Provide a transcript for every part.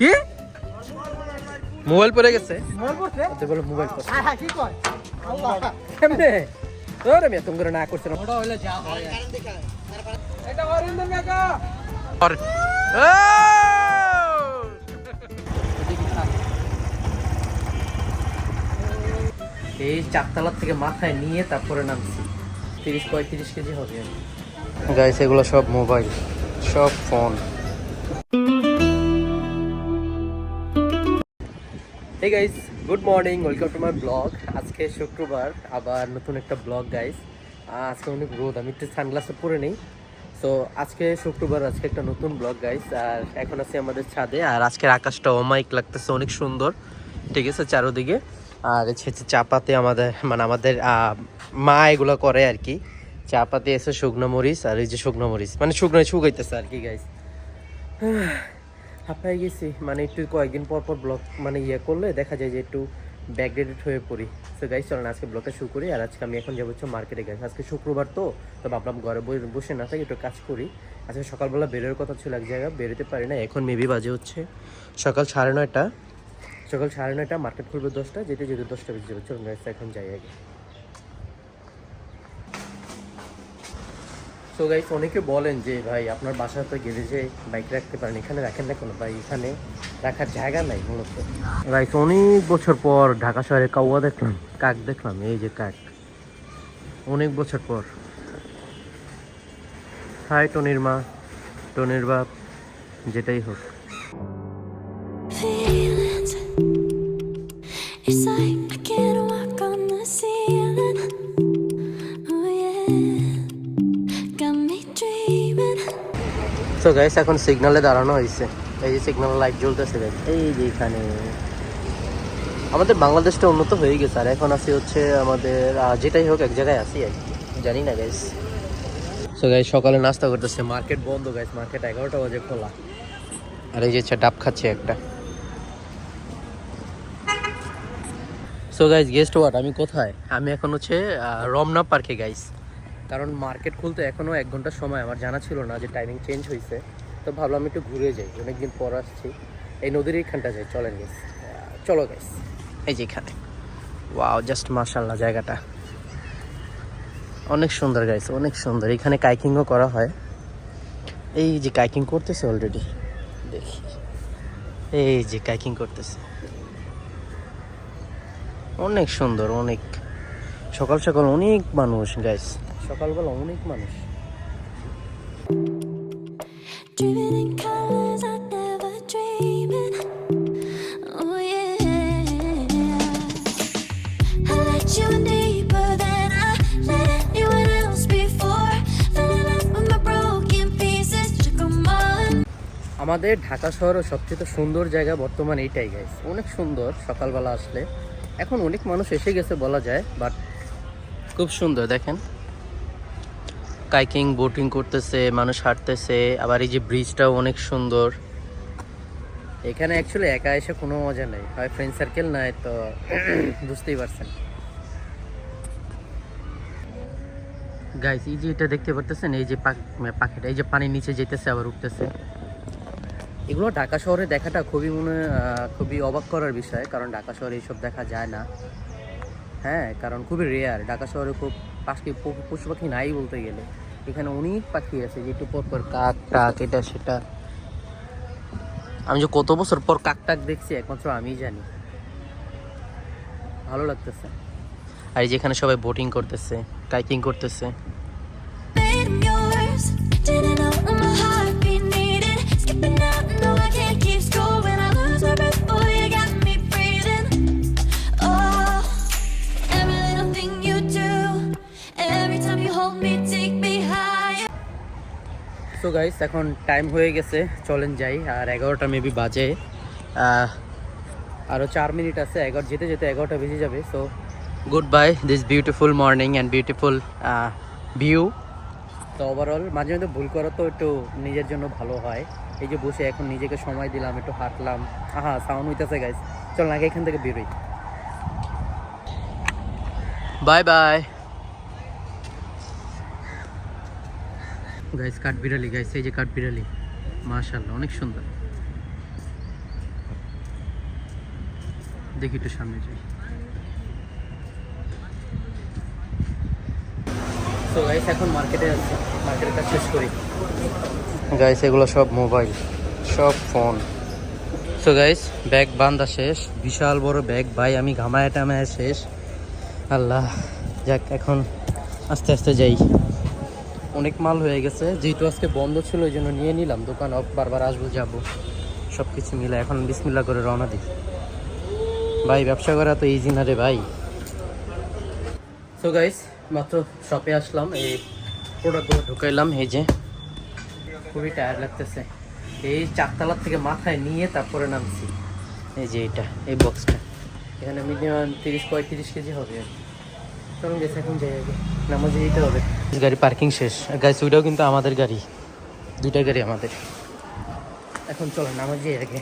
কি মোবাইল পড়ে গেছে? মোবাইল পড়ছে? ওতে বলে মোবাইল পড়ছে। হ্যাঁ কি কয়? আল্লাহ কেমনে তোরে মিয়া তুমি করে না করছ না ওটা হইলো যা হয় এটা অরিন্দম কাকা আর এই চারতলা থেকে মাথায় নিয়ে তারপরে নামছি 30-35 কেজি হবে গাইস এগুলো সব মোবাইল সব phone Hey guys, good morning, welcome to my vlog. আজকে শুক্রবার আবার নতুন একটা ব্লগ গাইস। আজকে অনেক রোদ, আমি একটু সানগ্লাসটা পরে নেই। সো আজকে শুক্রবার, আজকে একটা নতুন ব্লগ গাইস। আর এখন আছি আমাদের ছাদে, আর আজকের আকাশটা অমাইক লাগতেছে, অনেক সুন্দর, ঠিক আছে চারোদিকে। আর হচ্ছে চাপাতে আমাদের মা এগুলো করে আর কি। চাপাতে এসে শুকনো মরিচ, আর এই যে শুকনো মরিচ মানে শুকাইতেছে আর কি গাইস। হাঁপাই গেছি, মানে একটু কয়েকদিন পর পর ব্লগ মানে করলে দেখা যায় যে একটু ব্যাকডেটেড হয়ে পড়ি। সো গাইস চলেন আজকে ব্লগটা শুরু করি। আর আজকে আমি এখন যাবো হচ্ছে মার্কেটে গাইস। আজকে শুক্রবার তো ভাবলাম ঘরে বসে না থাকি, একটু কাজ করি। আজকে সকালবেলা বেরোর কথা ছিল এক জায়গায়, বেরোতে পারি না। এখন মেবি বাজে হচ্ছে সকাল 9:30। মার্কেট খুলবে 10টা, যেতে 10টা বেজে যাবে। চলুন গাইস এখন যাই আগে। তো গাইস অনেকে বলেন যে ভাই আপনার বাসাতে গ্যারেজে বাইক রাখতে পারেন, এখানে রাখেন না কোনো? ভাই এখানে রাখার জায়গা নাই মূলত গাইস। অনেক বছর পর ঢাকা শহরে কাউয়া দেখলাম, কাক দেখলাম, এই যে কাক, অনেক বছর পর। হাই টনির মা, টনির বাপ, যেটাই হোক। তো গাইস এখন সিগনালে দাঁড়ানো হয়েছে, এই যে সিগন্যাল লাইট জ্বলতেছে গাইস, এই যে এখানে। আমাদের বাংলাদেশটা উন্নত হয়ে গেছে, আর এখন আসি হচ্ছে আমাদের যেটাই হোক এক জায়গায় আসি আর কি, জানি না গাইস। সো গাইস সকালে নাস্তা করতেছে, মার্কেট বন্ধ গাইস, মার্কেট 11টা বাজে খোলা। আর এই যে ডাব খাচ্ছে একটা। সো গাইস গেস্ট হোয়াট, আমি কোথায়? আমি এখন হচ্ছে রমনা পার্কে গাইস। কারণ মার্কেট খুলতে এখনও 1 ঘন্টার সময়, আমার জানা ছিল না যে টাইমিং চেঞ্জ হয়েছে। তো ভাবলাম একটু ঘুরে যাই, অনেকদিন পর আসছি। এই নদীর এইখানটা যাই, চলেন গাইস, চলো গাইস। এই যে এখানে ওয়াও, জাস্ট মাশাআল্লাহ, জায়গাটা অনেক সুন্দর গাইস, অনেক সুন্দর। এখানে কাইকিংও করা হয়, এই যে কাইকিং করতেছে অলরেডি, দেখি এই যে কাইকিং করতেছে, অনেক সুন্দর, অনেক সকাল সকাল অনেক মানুষ গাইস, সকালবেলা অনেক মানুষ। আমাদের ঢাকা শহরের সবচেয়ে সুন্দর জায়গা বর্তমানে এইটাই গাইস, অনেক সুন্দর সকালবেলা আসলে। এখন অনেক মানুষ এসে গেছে বলা যায়, বাট খুব সুন্দর। দেখেন কাইকিং, বোটিং করতেছে, মানুষ হাঁটতেছে, আবার এই যে ব্রিজটাও অনেক সুন্দর। এখানে অ্যাকচুয়ালি একা এসে কোনো মজা নেই, হয় ফ্রেন্ড সার্কেল নাই তো বুঝতেই পারছেন গাইস। এই যে এটা দেখতে পারতেছেন, এই যে পাখিটা, এই যে পানির নিচে যেতেছে আবার উঠতেছে। এগুলো ঢাকা শহরে দেখাটা খুবই অবাক করার বিষয়, কারণ ঢাকা শহরে এইসব দেখা যায় না। হ্যাঁ, কারণ খুবই রেয়ার। ঢাকা শহরে খুব পশু পাখি নাই বলতে গেলে, এখানে অনেক পাখি আছে, যে একটু পর পর কাক টাক এটা সেটা। আমি যে কত বছর পর কাক টাক দেখছি একমাত্র আমিই জানি, ভালো লাগতেছে। আর যেখানে সবাই বোটিং করতেছে, কাইকিং করতেছে। সো গাইস এখন টাইম হয়ে গেছে, চলেন যাই। আর 11টা মেবি বাজে, আরও 4 মিনিট আছে, যেতে 11টা বেজে যাবে। So good bye this beautiful morning and beautiful view. তো ওভারঅল মাঝে মধ্যে ভুল করা তো একটু নিজের জন্য ভালো হয়। এই যে বসে এখন নিজেকে সময় দিলাম, একটু হাঁটলাম। সাউন্ড হইতেছে গাইস, চল আগে এখান থেকে বেরোই। Bye bye guys. কাঠবিড়ালি গাইস, এই যে কাঠবিড়ালি, মাশাআল্লাহ অনেক সুন্দর। দেখি একটু সামনে যাই। তো গাইস এখন মার্কেটে আছি, মার্কেটের কাজ শেষ করি। গাইস এগুলো সব মোবাইল, সব ফোন। সো গাইস ব্যাগ বান্ধা শেষ, বিশাল বড় ব্যাগ ভাই, আমি ঘামায় টামায় শেষ। আল্লাহ, যাক এখন আস্তে আস্তে যাই। অনেক মাল হয়ে গেছে, যেহেতু আজকে বন্ধ ছিল ওই জন্য নিয়ে নিলাম, দোকান অফ, বারবার আসবো যাবো, সব কিছু মিলে এখন বিসমিল্লাহ করে রওনা দিই। ভাই ব্যবসা করা তো ইজি না রে ভাই। সো গাইস মাত্র শপে আসলাম, এই প্রোডাক্টগুলো ঢুকাইলাম। এই যে খুবই টায়ার্ড লাগতেছে, এই 4 তলার থেকে মাথায় নিয়ে তারপরে নামছি। এই যে এটা, এই বক্সটা এখানে মিনিমাম 30-35 কেজি হবে আর কি। চলুন গেছে এখন যাই, আগে নামাজে যেতে হবে। গাড়ি পার্কিং শেষ গাইস, ওইটাও কিন্তু আমাদের গাড়ি, 2টা গাড়ি আমাদের। এখন চলো নামাজে যাই আগে।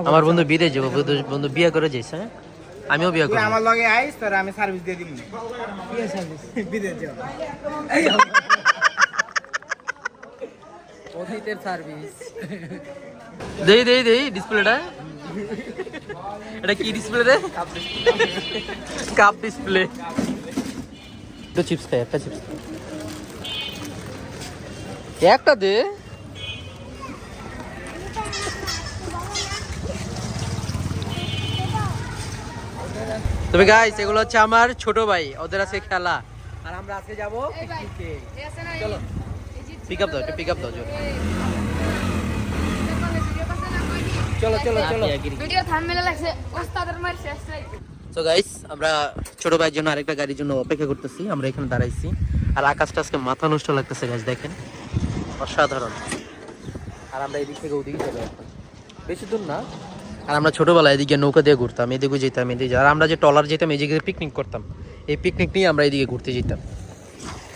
আমার বন্ধু বিদেশ যাবো, বন্ধু বিয়ে করে যাইছে, হ্যাঁ আমিও বিয়ে করব। আমার লগে আইস তোর আমি সার্ভিস দিয়ে দিমু। কি সার্ভিস? বিদেশ যাও। অতীতের সার্ভিস। দেই দেই দেই ডিসপ্লেটা, এটা কি ডিসপ্লে রে? Cup display. তো চিপস খাই, একটা চিপস একটা দে। তবে গাইস এগুলো হচ্ছে আমার ছোট ভাই, ওদের আছে খেলা, আর আমরা আজকে যাবো পিকনিকে। চলো পিক আপ দাও, একটু পিক আপ দাও। চলো চলো চলো। ভিডিও থাম্বনেলে লাগছে ওস্তাদের মার শেষ নাই। সো গাইস আমরা ছোট ভাইয়ের জন্য আরেকটা গাড়ির জন্য অপেক্ষা করতেছি, আমরা এখানে দাঁড়াইছি। আর আকাশটা আজকে মাথা নষ্ট লাগতেছে গাইস, দেখেন অসাধারণ। আর আমরা এদিক থেকে ওদিকে যাবো এখন, বেশি দূর না। আর আমরা ছোটবেলায় এদিকে নৌকা দিয়ে ঘুরতাম, এদিকে যেতাম, এদিকে। আর আমরা যে টলার যেতাম, এই জায়গায় পিকনিক করতাম, এই পিকনিক নিয়ে আমরা এদিকে ঘুরতে যেতাম।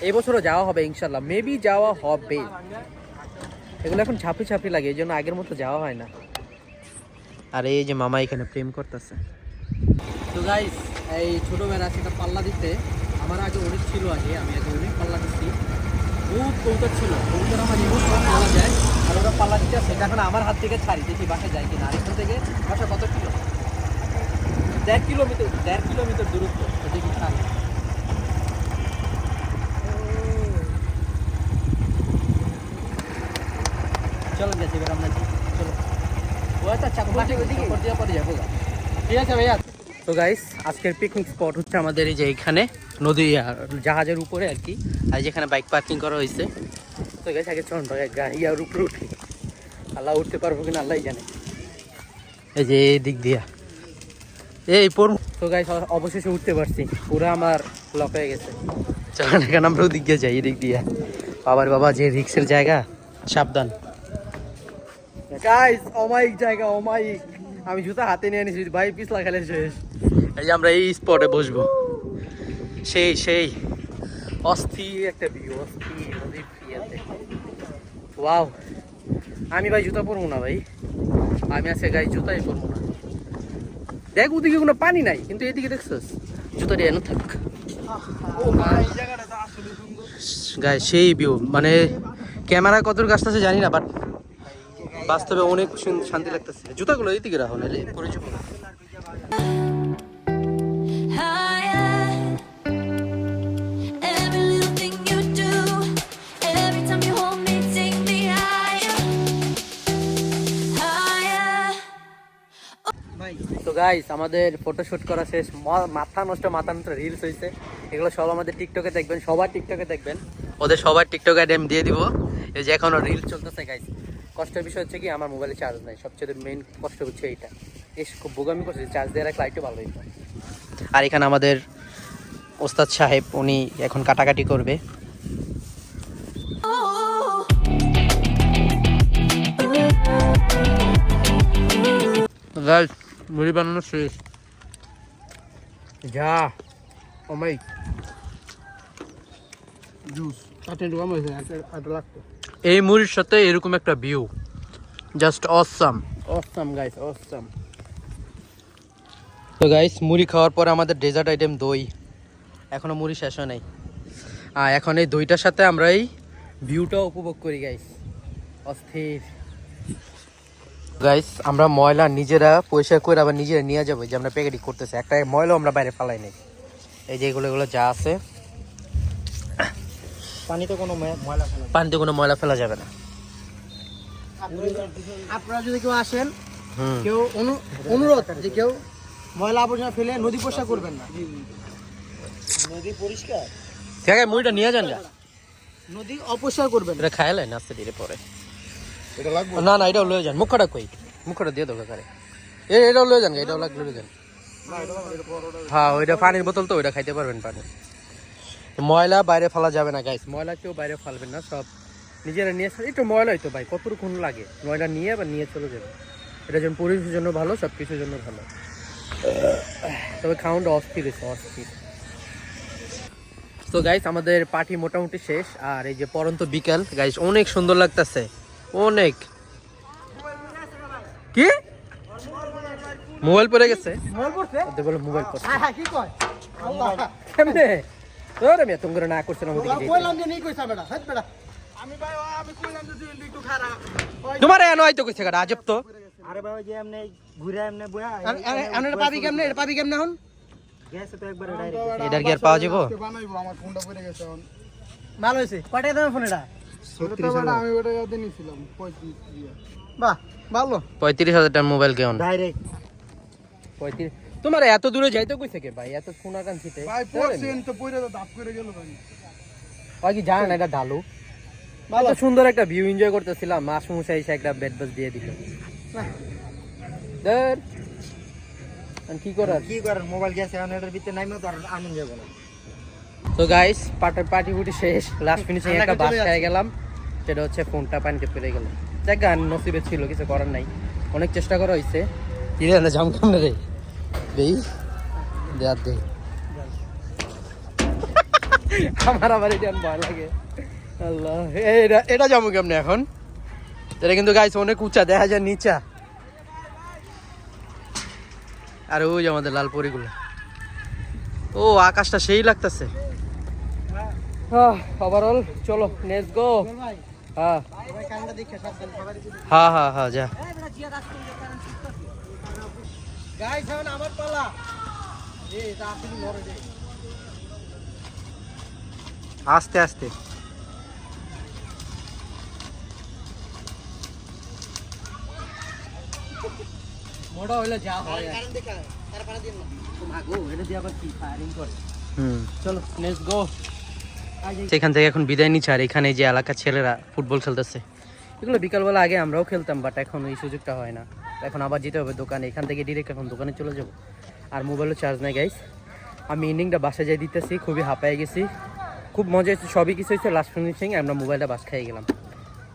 এই বছরও যাওয়া হবে ইনশাল্লাহ, মেবি যাওয়া হবে। এগুলো এখন ঝাঁপি ঝাঁপি লাগে, এই জন্য আগের মতো যাওয়া হয় না। আর এই যে মামা এখানে প্রেম করতেছে। তো গাইস এই ছোটবেলা সেটা পাল্লা দিতে আমার আগে অনেক ছিল, আগে আমি আগে অনেক পাল্লা দিচ্ছি, খুব কৌতক ছিল, কৌতক আমার এমন সব পাওয়া যায়। আর ওরা পাল্লা দিতে সেটা এখন আমার হাত থেকে ছাড়ি, দেখি বাসায় যায় কিনা। আর এখান থেকে বাসা কত কিলো? 1.5 কিলোমিটার, 1.5 কিলোমিটার দূরত্ব, দেখি ছাড়ি। চলো গেছি এবার আমরা, চলো ঠিক আছে ভাইয়া। তো গাইস আজকের পিকনিক স্পট হচ্ছে আমাদের এই যে এখানে নদী, জাহাজের উপরে আর কি, আর যেখানে বাইক পার্কিং করা হয়েছে। তো গাইস আগে চলুন ইয়ার উপরে উঠি, আল্লাহ উঠতে পারবো কিনা আল্লাহ জানে। এই যে এই দিক দিয়া এই পর। তো গাইস অবশেষে উঠতে পারছি, পুরো আমার লক হয়ে গেছে। চলেন এখানে আমরা ওদিক দিয়ে যাই, এদিক দিয়া। বাবার বাবা যে রিক্সের জায়গা, সাবধান গাইস, অমায়িক জায়গা, অমায়িক। আমি জুতা হাতে নিয়ে নিয়েছি ভাই, পিছলা খেলে শেষ। এই যে আমরা এই স্পটে বসবো, সেই সেই অস্থির একটা ভিউ, অস্থির নদীর ফিয়াতে। ওয়াও, আমি ভাই জুতা পরবো না ভাই, আমি আজকে গাই জুতাই পরবো না। দেখ ওদিকে কোনো পানি নাই, কিন্তু এদিকে দেখছস জুতা দিয়ে এনে থাক। গাই সেই ভিউ, মানে ক্যামেরা কত কাছ আছে জানি না, বাট বাস্তবে অনেক শান্তি লাগতেছে। জুতাগুলো এইদিকে রাখো, নাহলে পরে যাবো। তো গাইস আমাদের ফটোশুট করা শেষ, মাথা নষ্ট রিলস হয়েছে। এগুলো সব আমাদের টিকটকে দেখবেন, সবার টিকটকে দেখবেন, ওদের সবার টিকটকে ড্যাম দিয়ে দিব। এই যে এখনো রিল চলতেছে গাইস। কষ্টের বিষয় হচ্ছে কি আমার মোবাইলে চার্জ নাই, সবচেয়ে মেইন কষ্ট হচ্ছে এইটা। খুব বোগামি করছে, চার্জ দিয়ে রাখলে একটু ভালো হইতো। আর এখানে আমাদের ওস্তাদ সাহেব, উনি এখন কাটাকাটি করবে। গাইস মুড়ি বানানো শেষ, যা ওমাই জুস কাটে ডুয়াম হয়েছে, একটা লাগতো। এই মুড়ির সাথে এরকম একটা view, just awesome, awesome guys, awesome. তো গাইস মুড়ি খাওয়ার পরে আমাদের ডেজার্ট আইটেম দই, এখনো মুড়ি শেষ হয় নাই। এখন এই দইটার সাথে আমরা এই ভিউটাও উপভোগ করি গাইস, অস্থির। গাইস আমরা ময়লা নিজেরা পরিষ্কার করে আবার নিজেরা নিয়ে যাবো, যে আমরা প্যাকেটিং করতেছি, একটা ময়লাও আমরা বাইরে ফালাই নাই। এই যে এগুলো যা আছে, পানিতে কোনো ময়লা ফেলা পানিতে কোনো ময়লা ফেলা যাবে না। আপনারা যদি কেউ আসেন, কেউ অনুরোধ যে কেউ ময়লা আবর্জনা ফেলে নদী পরিষ্কার করবেন না। নদী পরিষ্কার ঠিক আছে, মুড়িটা নিয়ে যান গা, নদী অপরিষ্কার করবেন না। এটা খাইলে না আস্তে ধীরে পরে। না না এটাও লয়ে যান, মুখটা কই, মুখটা দিয়ে দেবো কারে, এটাও লয়ে যান, এটাও লাগলে লয়ে যান। হ্যাঁ ওইটা পানির বোতল তো, ওইটা খাইতে পারবেন পানি। ময়লা বাইরে ফেলা যাবে না গাইস, ময়লা কেউ বাইরে ফেলবেন না, সব নিজেরা নিয়ে। একটু ময়লা হইতো ভাই, কতক্ষণ লাগে ময়লা নিয়ে আবার নিয়ে চলে যাবে। এটা যেমন পরিবেশের জন্য ভালো, সব কিছুর জন্য ভালো। তবে খাউন্ডটা অস্থির হয়েছে, অস্থির। তো গাইস আমাদের পার্টি মোটামুটি শেষ, আর এই যে পরন্ত বিকাল গাইস, অনেক সুন্দর লাগতেছে, অনেক। কি মোবাইল পড়ে গেছে? মোবাইল পড়ছে? ওদের বলে মোবাইল পড়ছে। হ্যাঁ কি কয়? আল্লাহ কেমনে তোরে মে তোমরা না করছ না ওদিকে যেতে। কইলাম যে নেই কইছা বেটা, হাত বেটা। আমি ভাই আমি কইলাম যে তুই একটু খারাপ। তোমারে এনো আইতো কইছে কাটা আজব তো। আরে ভাই যে এমনি ঘুরে এমনি বয়া আরে পাবি কেমনে? এটা পাবি কেমনে হন? গেছে তো একবারে ডাইরেক্ট। এটার কি আর পাওয়া যাবো? বানাইবো, আমার ফোনটা পড়ে গেছে এখন। ভালো হইছে। কয় টাকা দামের ফোন এটা? 36 আমি ওটা দিয়ে নিছিলাম 35 দিয়ে। বাহ, ভালো। 35,000 টাকার মোবাইল কেমন? ডাইরেক্ট 35। তোমার এত দূরে যাইতো কইছে কে ভাই, এত ফোনা কানছিতে? ভাই পড়ছেন তো পড়ে তো দাপ করে গেল ভাই। ভাই কি জানেন এটা ডালু? ভালো সুন্দর একটা ভিউ এনজয় করতেছিলাম, মাস মুসাই এসে একটা বেড বাস দিয়ে দিল। ধর আর কি করার? কি করেন, মোবাইল গেছে এখন এটার ভিতরে নাইমে তো আর আনন্দ যাবে না। তো গাইস পার্টি ফুটি শেষ, লাস্ট ফিনিশিং একটা বাস খেয়ে গেলাম, সেটা হচ্ছে ফোনটা পানিতে পড়ে গেল। দেখ গান নসিবে ছিল, কিছু করার নাই, অনেক চেষ্টা করা হয়েছে। কি রে না জাম কেমন রে দেই দেয়ার দে আমার আবার এটা ভয় লাগে। আল্লাহ এটা যাবো কেমনে এখন? এটা কিন্তু গাইস অনেক উঁচা, দেখা যায় নিচা। আর ওই যে আমাদের লাল পরিগুলো, ও আকাশটা সেই লাগতেছে। ওভারঅল চলো লেটস গো। ভাই হ্যাঁ ভাই কারেন্টটা দেখে সাবধান সবাই। হ্যাঁ যা। গাইস এখন আমার পালা। এই তা আপনি মরে যাই। আস্তে আস্তে মোটা হইলে যা হয়। কারেন্ট দেখা তারপরে দিন না। ভাগো এটা দিয়ে আবার কি ফায়ারিং করে। চলো লেটস গো। সেখান থেকে এখন বিদায় নিচ্ছে, আর এখানে যে এলাকার ছেলেরা ফুটবল খেলতেছে, এগুলো বিকালবেলা আগে আমরাও খেলতাম, বাট এখন এই সুযোগটা হয় না। এখন আবার যেতে হবে দোকানে, এখান থেকে ডিরেক্ট এখন দোকানে চলে যাব। আর মোবাইলও চার্জ নাই গাইস। আমি ইন্ডিংটা বাসায় যাই দিতেছি, খুবই হাঁপায় গেছি, খুব মজা হয়েছে, সবই কিছু হয়েছে। লাস্ট ফিনিশিং আমরা মোবাইলটা বাস খেয়ে গেলাম।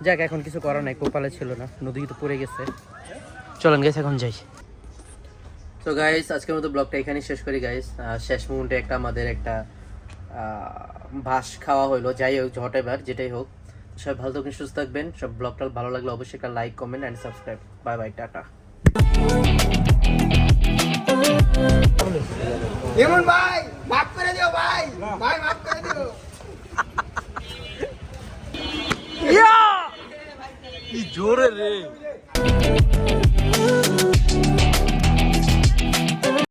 যাক এখন কিছু করার নাই, কপালে ছিল না, নদী তো পড়ে গেছে। চলেন গাইস এখন যাই। তো গাইস আজকের মতো ব্লগটা এখানেই শেষ করি গাইস। শেষ মুহূর্তে একটা আমাদের একটা বাস খাওয়া হলো, যাই হোক হোয়াটএভার যেটাই হোক। সবাই ভালো থাকবেন, সুস্থ থাকবেন। সব ব্লগটা ভালো লাগলে অবশ্যই একটা like comment and subscribe. Bye bye, tata. এমন ভাই মাফ করে দিও ভাই, ভাই মাফ করে দিও। কি জোরে রে।